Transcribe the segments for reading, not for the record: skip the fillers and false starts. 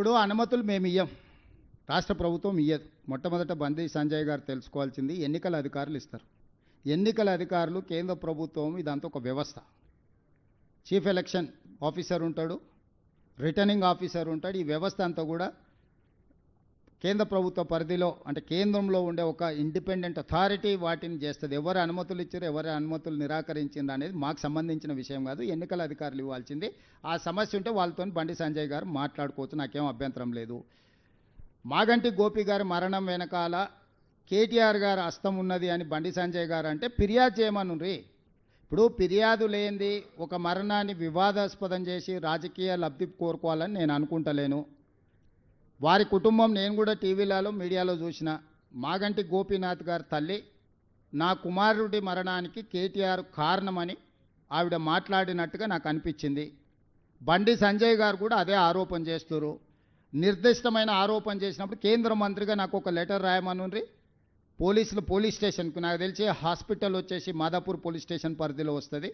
ఇప్పుడు అనుమతులు మేము ఇయ్యం, రాష్ట్ర ప్రభుత్వం ఇయ్యదు. మొట్టమొదట బండి సంజయ్ గారు తెలుసుకోవాల్సింది ఎన్నికల అధికారులు ఇస్తారు. ఎన్నికల అధికారులు కేంద్ర ప్రభుత్వం ఇదంతా ఒక వ్యవస్థ. చీఫ్ ఎలక్షన్ ఆఫీసర్ ఉంటాడు, రిటర్నింగ్ ఆఫీసర్ ఉంటాడు. ఈ వ్యవస్థ అంతా కూడా కేంద్ర ప్రభుత్వ పరిధిలో అంటే కేంద్రంలో ఉండే ఒక ఇండిపెండెంట్ అథారిటీ వాటిని చేస్తుంది. ఎవరు అనుమతులు ఇచ్చారు, ఎవరు అనుమతులు నిరాకరించింది అనేది మాకు సంబంధించిన విషయం కాదు, ఎన్నికల అధికారులు ఇవ్వాల్సింది. ఆ సమస్య ఉంటే వాళ్ళతో బండి సంజయ్ గారు మాట్లాడుకోవచ్చు, నాకేం అభ్యంతరం లేదు. మాగంటి గోపి గారి మరణం వెనకాల కేటీఆర్ గారు హస్తం ఉన్నది అని బండి సంజయ్ గారు అంటే ఫిర్యాదు చేయమనుండ్రి. ఇప్పుడు ఫిర్యాదు లేనిది ఒక మరణాన్ని వివాదాస్పదం చేసి రాజకీయ లబ్ధి కోరుకోవాలని నేను అనుకుంటలేను. వారి కుటుంబం నేను కూడా టీవీలలో మీడియాలో చూసిన, మాగంటి గోపీనాథ్ గారి తల్లి నా కుమారుడి మరణానికి కేటీఆర్ కారణమని ఆవిడ మాట్లాడినట్టుగా నాకు అనిపించింది. బండి సంజయ్ గారు కూడా అదే ఆరోపణ చేస్తున్నారు. నిర్దిష్టమైన ఆరోపణ చేసినప్పుడు కేంద్ర మంత్రిగా నాకు ఒక లెటర్ రాయమనుండ్రి. పోలీసులు పోలీస్ స్టేషన్కు, నాకు తెలిసి హాస్పిటల్ వచ్చేసి మాదాపూర్ పోలీస్ స్టేషన్ పరిధిలో వస్తుంది.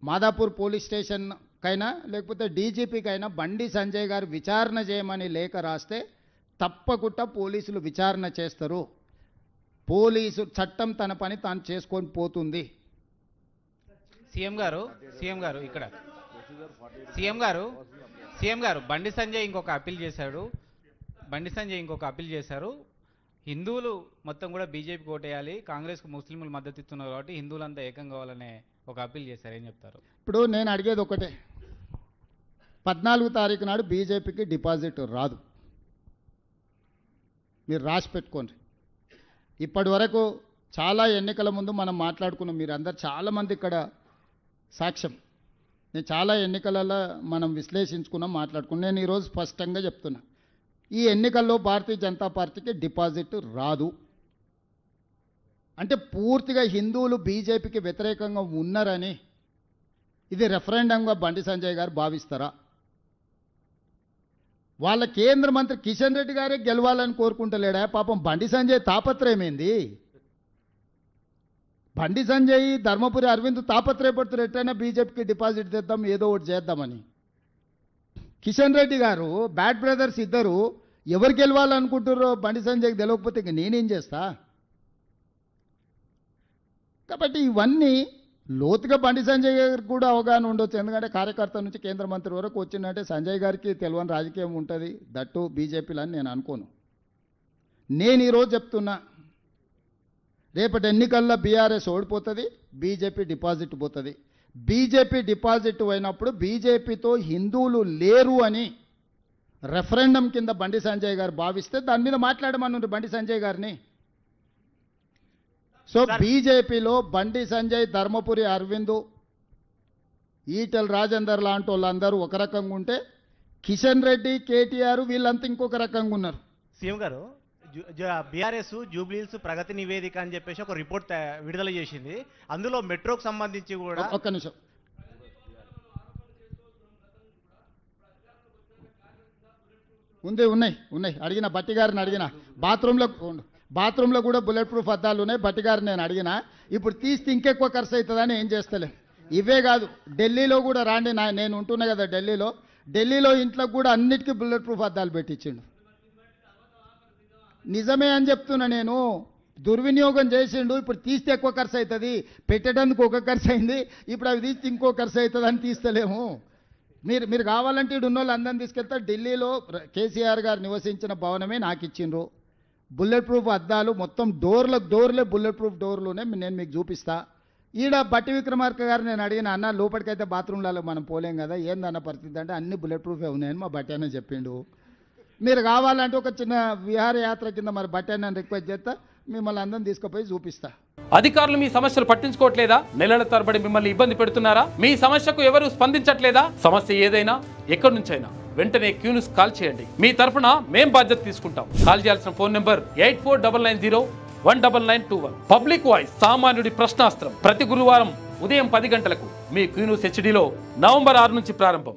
మాదాపూర్ పోలీస్ స్టేషన్ కైనా లేకపోతే డీజీపీకైనా బండి సంజయ్ గారు విచారణ చేయమని లేఖ రాస్తే తప్పకుండా పోలీసులు విచారణ చేస్తారు. పోలీసు చట్టం తన పని తాను చేసుకొని పోతుంది. సీఎం గారు బండి సంజయ్ ఇంకొక అప్పీల్ చేశారు. హిందువులు మొత్తం కూడా బీజేపీకి ఓటేయాలి, కాంగ్రెస్కు ముస్లింలు మద్దతు ఇస్తున్నారు కాబట్టి హిందువులంతా ఏకం కావాలనే ఒక అప్పీల్ చేశారు. ఏం చెప్తారు? ఇప్పుడు నేను అడిగేది ఒకటే, 14 తారీఖు నాడు బీజేపీకి డిపాజిట్ రాదు, మీరు రాసి పెట్టుకోండి. ఇప్పటి వరకు చాలా ఎన్నికల ముందు మనం మాట్లాడుకున్నాం, మీరు అందరు చాలామంది ఇక్కడ సాక్ష్యం. నేను చాలా ఎన్నికలలో మనం విశ్లేషించుకున్నాం, మాట్లాడుకున్నాం. నేను ఈరోజు స్పష్టంగా చెప్తున్నా, ఈ ఎన్నికల్లో భారతీయ జనతా పార్టీకి డిపాజిట్ రాదు. అంటే పూర్తిగా హిందువులు బీజేపీకి వ్యతిరేకంగా ఉన్నారని ఇది రెఫరెండంగా బండి సంజయ్ గారు భావిస్తారా? వాళ్ళ కేంద్ర మంత్రి కిషన్ రెడ్డి గారే గెలవాలని కోరుకుంటలేడా? పాపం బండి సంజయ్ తాపత్రయమేంది? బండి సంజయ్ ధర్మపురి అరవింద్ తాపత్రయపడుతున్నారు ఎట్లయినా బీజేపీకి డిపాజిట్ తెద్దాం, ఏదో ఒకటి చేద్దామని. కిషన్ రెడ్డి గారు బ్యాడ్ బ్రదర్స్ ఇద్దరు ఎవరు గెలవాలనుకుంటారో బండి సంజయ్కి తెలియకపోతే ఇంక నేనేం చేస్తా? కాబట్టి ఇవన్నీ లోతుగా బండి సంజయ్ గారికి కూడా అవగాహన ఉండొచ్చు. ఎందుకంటే కార్యకర్త నుంచి కేంద్ర మంత్రి వరకు వచ్చిందంటే సంజయ్ గారికి తెలియని రాజకీయం ఉంటుంది, దట్టు బీజేపీలో అని నేను అనుకోను. నేను ఈరోజు చెప్తున్నా, రేపటి ఎన్నికల్లో బీఆర్ఎస్ ఓడిపోతుంది, బీజేపీ డిపాజిట్ పోతుంది. బీజేపీ డిపాజిట్ అయినప్పుడు బీజేపీతో హిందువులు లేరు అని రెఫరెండం కింద బండి సంజయ్ గారు భావిస్తే దాని మీద మాట్లాడమన్నారు బండి సంజయ్ గారిని. సో బీజేపీలో బండి సంజయ్, ధర్మపురి అరవింద్, ఈటెల రాజేందర్ లాంటి వాళ్ళందరూ ఒక రకంగా ఉంటే కిషన్ రెడ్డి, కేటీఆర్ వీళ్ళంతా ఇంకొక రకంగా ఉన్నారు. సీఎం గారు బీఆర్ఎస్ జూబ్లీహిల్స్ ప్రగతి నివేదిక అని చెప్పేసి ఒక రిపోర్ట్ విడుదల చేసింది. అందులో మెట్రోకు సంబంధించి కూడా ఒక్క నిమిషం ఉన్నాయి అడిగిన బట్టి గారిని అడిగిన, బాత్రూంలో కూడా బుల్లెట్ ప్రూఫ్ అద్దాలు ఉన్నాయి. బట్టి గారిని నేను అడిగిన, ఇప్పుడు తీస్తే ఇంకెక్కువ ఖర్చు అవుతుందని ఏం చేస్తలే. ఇవే కాదు, ఢిల్లీలో కూడా రాండి, నేను ఉంటున్నా కదా ఢిల్లీలో ఇంట్లో కూడా అన్నిటికీ బుల్లెట్ ప్రూఫ్ అద్దాలు పెట్టించిండు. నిజమే అని చెప్తున్నా నేను. దుర్వినియోగం చేసిండు. ఇప్పుడు తీస్తే ఎక్కువ ఖర్చు అవుతుంది, పెట్టడానికి ఒక ఖర్చు అయింది, ఇప్పుడు అవి తీస్తే ఇంకో ఖర్చు అవుతుంది అని తీస్తలేము. మీరు కావాలంటే ఇటు ఉన్న వాళ్ళు అందరిని తీసుకెళ్తా. ఢిల్లీలో కేసీఆర్ గారు నివసించిన భవనమే నాకు ఇచ్చిండ్రు. బుల్లెట్ ప్రూఫ్ అద్దాలు మొత్తం డోర్లే బుల్లెట్ ప్రూఫ్ డోర్లునే నేను మీకు చూపిస్తా. ఈడ బట్టి విక్రమార్క గారు నేను అడిగిన, అన్న లోపలికైతే బాత్రూంలలో మనం పోలేం కదా, ఏందన్న పరిస్థితి అంటే అన్ని బుల్లెట్ ప్రూఫే ఉన్నాయని మా బట్టి అన్న చెప్పిండు. మీరు కావాలంటే ఒక చిన్న విహారయాత్ర కింద మరి బట్టి అన్న రిక్వెస్ట్ చేస్తా, మిమ్మల్ని అందరం తీసుకుపోయి చూపిస్తా. అధికారులు మీ సమస్యలు పట్టించుకోవట్లేదా? నెలల తరబడి మిమ్మల్ని ఇబ్బంది పెడుతున్నారా? మీ సమస్యకు ఎవరు స్పందించట్లేదా? సమస్య ఏదైనా ఎక్కడి నుంచైనా వెంటనే క్యూన్యూస్ కాల్ చేయండి. మీ తరఫున మేం బాధ్యత తీసుకుంటాం. కాల్ చేయాల్సిన ఫోన్ నెంబర్ 8499019921. పబ్లిక్ వాయిస్, సామాన్యుడి ప్రశ్నాస్త్రం. ప్రతి గురువారం ఉదయం 10 గంటలకు మీ క్యూన్యూస్ హెచ్డీలో నవంబర్ 6 నుంచి ప్రారంభం.